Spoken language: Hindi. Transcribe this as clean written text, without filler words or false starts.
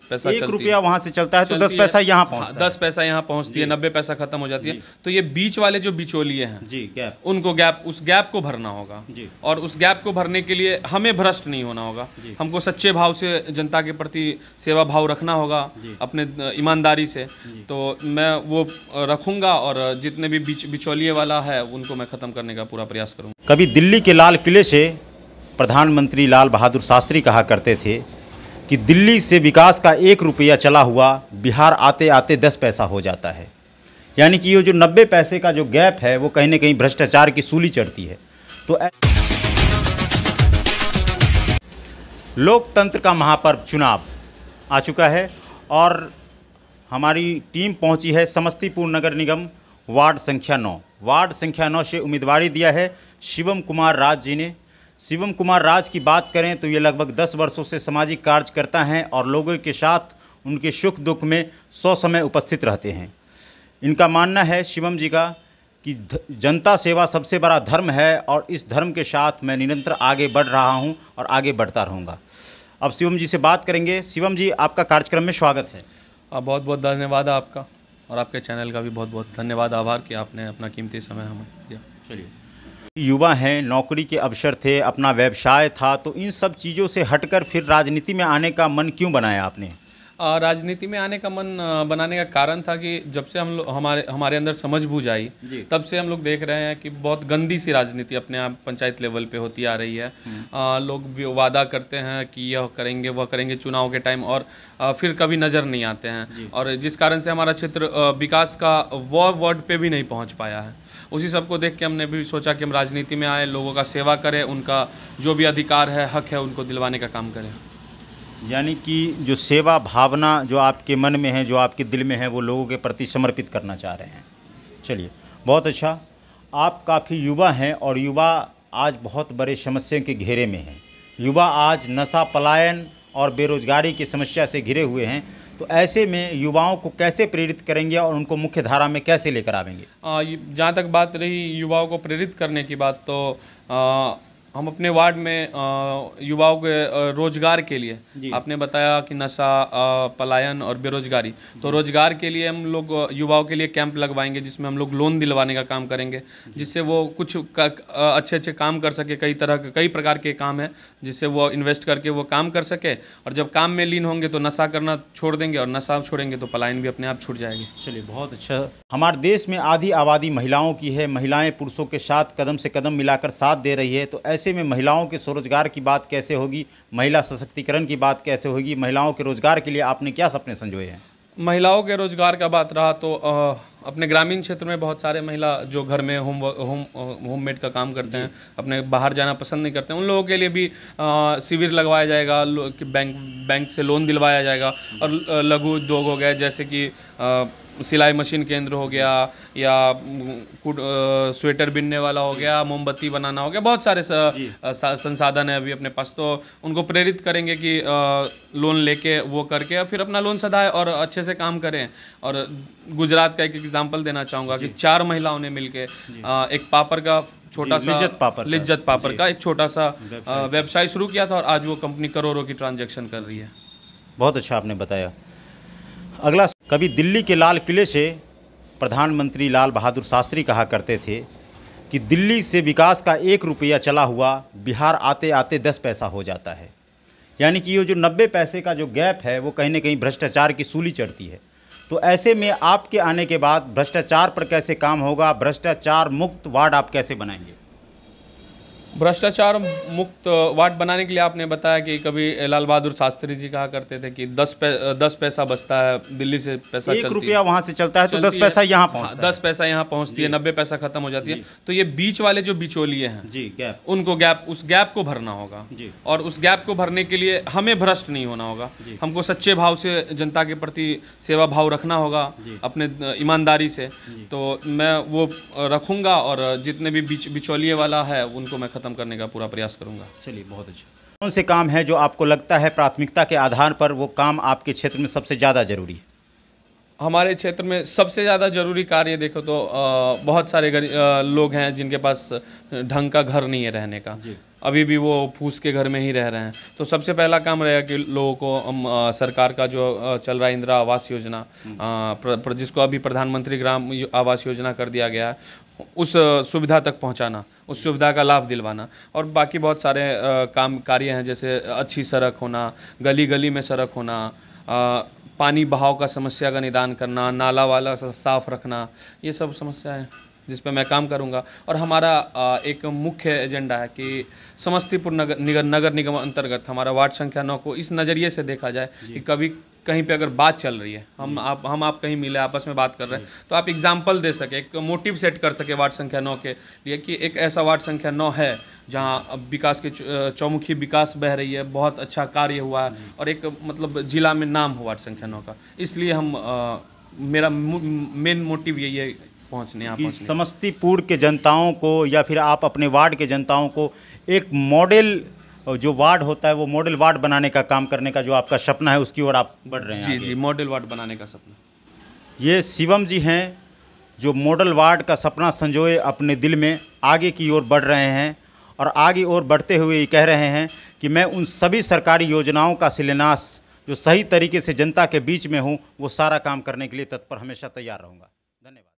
पैसा 1 रुपया वहाँ से चलता है तो 10 पैसा यहाँ पहुँचता है। 10 पैसा यहाँ पहुँचती है, 90 पैसा खत्म हो जाती है। तो ये बीच वाले जो बिचौलिए हैं जी, गैप, उनको उस गैप को भरना होगा जी। और उस गैप को भरने के लिए हमें भ्रष्ट नहीं होना होगा। हमको सच्चे भाव से जनता के प्रति सेवा भाव रखना होगा, अपने ईमानदारी से। तो मैं वो रखूँगा और जितने भी बिचौलिए वाला है उनको मैं ख़त्म करने का पूरा प्रयास करूँगा। कभी दिल्ली के लाल किले से प्रधानमंत्री लाल बहादुर शास्त्री कहा करते थे कि दिल्ली से विकास का 1 रुपया चला हुआ बिहार आते आते 10 पैसा हो जाता है। यानी कि ये जो 90 पैसे का जो गैप है वो कहीं ना कहीं भ्रष्टाचार की सूली चढ़ती है। तो लोकतंत्र का महापर्व चुनाव आ चुका है और हमारी टीम पहुंची है समस्तीपुर नगर निगम वार्ड संख्या 9। वार्ड संख्या 9 से उम्मीदवारी दिया है शिवम कुमार राज जी ने। शिवम कुमार राज की बात करें तो ये लगभग 10 वर्षों से सामाजिक कार्यकर्ता हैं और लोगों के साथ उनके सुख दुख में 100 समय उपस्थित रहते हैं। इनका मानना है शिवम जी का कि जनता सेवा सबसे बड़ा धर्म है और इस धर्म के साथ मैं निरंतर आगे बढ़ रहा हूं और आगे बढ़ता रहूंगा। अब शिवम जी से बात करेंगे। शिवम जी, आपका कार्यक्रम में स्वागत है। बहुत बहुत धन्यवाद आपका और आपके चैनल का भी बहुत बहुत धन्यवाद, आभार कि आपने अपना कीमती समय हमें दिया। चलिए, युवा हैं, नौकरी के अवसर थे, अपना व्यवसाय था, तो इन सब चीज़ों से हटकर फिर राजनीति में आने का मन क्यों बनाया आपने? राजनीति में आने का मन बनाने का कारण था कि जब से हम लोग हमारे अंदर समझ बूझ आई तब से हम लोग देख रहे हैं कि बहुत गंदी सी राजनीति अपने आप पंचायत लेवल पे होती आ रही है। लोग वादा करते हैं कि यह करेंगे वह करेंगे चुनाव के टाइम और फिर कभी नज़र नहीं आते हैं और जिस कारण से हमारा क्षेत्र विकास का वार्ड पे भी नहीं पहुँच पाया है। उसी सब को देख के हमने भी सोचा कि हम राजनीति में आए, लोगों का सेवा करें, उनका जो भी अधिकार है, हक है, उनको दिलवाने का काम करें। यानी कि जो सेवा भावना जो आपके मन में है, जो आपके दिल में है, वो लोगों के प्रति समर्पित करना चाह रहे हैं। चलिए, बहुत अच्छा। आप काफ़ी युवा हैं और युवा आज बहुत बड़े समस्या के घेरे में हैं। युवा आज नशा, पलायन और बेरोजगारी की समस्या से घिरे हुए हैं। तो ऐसे में युवाओं को कैसे प्रेरित करेंगे और उनको मुख्य धारा में कैसे लेकर आवेंगे? जहाँ तक बात रही युवाओं को प्रेरित करने की बात, तो हम अपने वार्ड में युवाओं के रोजगार के लिए, आपने बताया कि नशा, पलायन और बेरोजगारी, तो रोजगार के लिए हम लोग युवाओं के लिए कैंप लगवाएंगे जिसमें हम लोग लोन दिलवाने का काम करेंगे, जिससे वो कुछ अच्छे काम कर सके। कई प्रकार के काम हैं जिससे वो इन्वेस्ट करके वो काम कर सके और जब काम में लीन होंगे तो नशा करना छोड़ देंगे और नशा छोड़ेंगे तो पलायन भी अपने आप छूट जाएगी। चलिए, बहुत अच्छा। हमारे देश में आधी आबादी महिलाओं की है। महिलाएं पुरुषों के साथ कदम से कदम मिलाकर साथ दे रही है। तो ऐसे में महिलाओं के स्वरोजगार की बात कैसे होगी, महिला सशक्तिकरण की बात कैसे होगी, महिलाओं के रोजगार के लिए आपने क्या सपने संजोए हैं? महिलाओं के रोजगार का बात रहा तो अपने ग्रामीण क्षेत्र में बहुत सारे महिला जो घर में होममेड का काम करते हैं, अपने बाहर जाना पसंद नहीं करते हैं, उन लोगों के लिए भी शिविर लगवाया जाएगा, बैंक से लोन दिलवाया जाएगा। और लघु उद्योग हो गए जैसे कि सिलाई मशीन केंद्र हो गया या स्वेटर बिनने वाला हो गया, मोमबत्ती बनाना हो गया, बहुत सारे संसाधन है अभी अपने पास। तो उनको प्रेरित करेंगे कि लोन लेके वो करके फिर अपना लोन सधाए और अच्छे से काम करें। और गुजरात का एक एग्जांपल देना चाहूँगा कि 4 महिलाओं ने मिलके एक पापड़ का छोटा सा लिज्जत पापड़ का एक छोटा सा व्यवसाय शुरू किया था और आज वो कंपनी करोड़ों की ट्रांजैक्शन कर रही है। बहुत अच्छा आपने बताया। अगला, कभी दिल्ली के लाल किले से प्रधानमंत्री लाल बहादुर शास्त्री कहा करते थे कि दिल्ली से विकास का 1 रुपया चला हुआ बिहार आते आते 10 पैसा हो जाता है। यानी कि ये जो 90 पैसे का जो गैप है वो कहीं ना कहीं भ्रष्टाचार की सूली चढ़ती है। तो ऐसे में आपके आने के बाद भ्रष्टाचार पर कैसे काम होगा, भ्रष्टाचार मुक्त वार्ड आप कैसे बनाएंगे? भ्रष्टाचार मुक्त वार्ड बनाने के लिए आपने बताया कि कभी लाल बहादुर शास्त्री जी कहा करते थे कि 10 पैसा बचता है, दिल्ली से पैसा 1 रुपया वहाँ से चलता है तो 10 पैसा यहाँ पहुँचता है। 10 पैसा यहाँ पहुँचती है, 90 पैसा खत्म हो जाती है। तो ये बीच वाले जो बिचौलिए हैं उनको उस गैप को भरना होगा और उस गैप को भरने के लिए हमें भ्रष्ट नहीं होना होगा। हमको सच्चे भाव से जनता के प्रति सेवा भाव रखना होगा, अपने ईमानदारी से। तो मैं वो रखूँगा और जितने भी बिचौलिए वाला है उनको मैं करने का पूरा प्रयास करूंगा। चलिए, बहुत अच्छा। कौन से काम है जो आपको लगता है प्राथमिकता के आधार पर वो काम आपके क्षेत्र में सबसे ज़्यादा जरूरी है? हमारे क्षेत्र में सबसे ज़्यादा जरूरी कार्य देखो तो बहुत सारे लोग हैं जिनके पास ढंग का घर नहीं है रहने का। अभी भी वो फूस के घर में ही रह रहे हैं। तो सबसे पहला काम रहेगा कि लोगों को सरकार का जो चल रहा है इंदिरा आवास योजना, जिसको अभी प्रधानमंत्री ग्राम आवास योजना कर दिया गया है, उस सुविधा तक पहुंचाना, उस सुविधा का लाभ दिलवाना। और बाकी बहुत सारे काम कार्य हैं, जैसे अच्छी सड़क होना, गली गली में सड़क होना, पानी बहाव का समस्या का निदान करना, नाला वाला साफ रखना, ये सब समस्या है जिस पे मैं काम करूंगा। और हमारा एक मुख्य एजेंडा है कि समस्तीपुर नगर निगम अंतर्गत हमारा वार्ड संख्या 9 को इस नज़रिए से देखा जाए कि कभी कहीं पे अगर बात चल रही है, हम आप कहीं मिले, आपस में बात कर रहे हैं, तो आप एग्जाम्पल दे सके, एक मोटिव सेट कर सके वार्ड संख्या 9 के लिए कि एक ऐसा वार्ड संख्या 9 है जहाँ विकास के चौमुखी विकास बह रही है, बहुत अच्छा कार्य हुआ है और एक मतलब जिला में नाम हुआ वार्ड संख्या 9 का। इसलिए हम मेरा मेन मोटिव यही है कि समस्तीपुर के जनताओं को या फिर आप अपने वार्ड के जनताओं को एक मॉडल जो वार्ड होता है वो मॉडल वार्ड बनाने का काम करने का जो आपका सपना है उसकी ओर आप बढ़ रहे हैं। जी जी, मॉडल वार्ड बनाने का सपना। ये शिवम जी हैं जो मॉडल वार्ड का सपना संजोए अपने दिल में आगे की ओर बढ़ रहे हैं और आगे और बढ़ते हुए ये कह रहे हैं कि मैं उन सभी सरकारी योजनाओं का शिलान्यास जो सही तरीके से जनता के बीच में हूँ वो सारा काम करने के लिए तत्पर हमेशा तैयार रहूँगा। धन्यवाद।